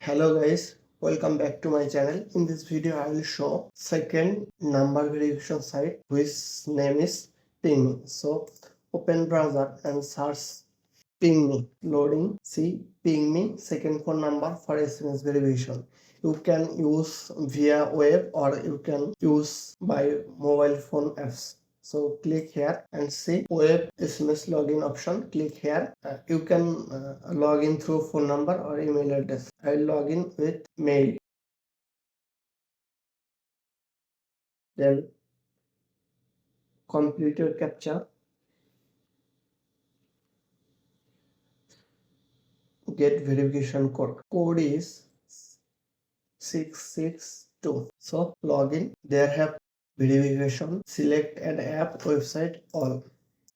Hello guys, welcome back to my channel. In this video I will show second number verification site which name is PingMe. So open browser and search PingMe. Loading. See PingMe second phone number for SMS verification. You can use via web or you can use by mobile phone apps. So click here and see web SMS login option. Click here. You can log in through phone number or email address. I will log in with mail. Then complete your captcha. Get verification code. Code is 662. So login. There have verification. Select an app, website, all.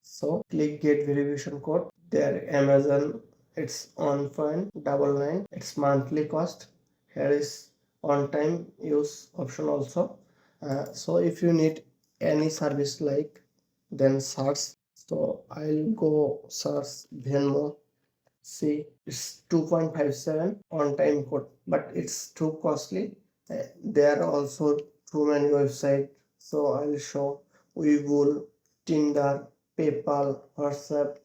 So click get verification code. There Amazon, it's on point 99. It's monthly cost. Here is on time use option also. So if you need any service like, then search. So I'll go search Venmo. See, it's 2.57 on time code, but it's too costly. There are also too many websites. So I'll show Webull, Tinder, PayPal, WhatsApp,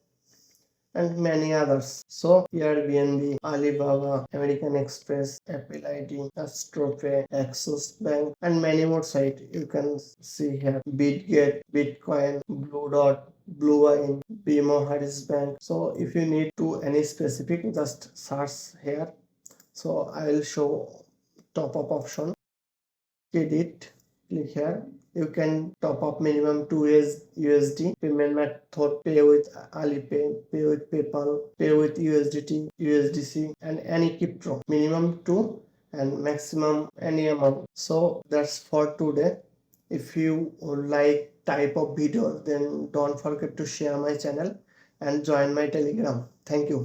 and many others. So Airbnb, Alibaba, American Express, Apple ID, AstroPay, Axis Bank, and many more sites you can see here. BitGet, Bitcoin, Blue Dot, Blue Wine, BMO Harris Bank. So if you need to any specific, just search here. So I will show top up option. Credit. Click here. You can top up minimum 2 USD. Payment method: pay with Alipay, pay with PayPal, pay with USDT, USDC, and any crypto. Minimum 2 and maximum any amount. So that's for today. If you like type of video, then don't forget to share my channel and join my Telegram. Thank you.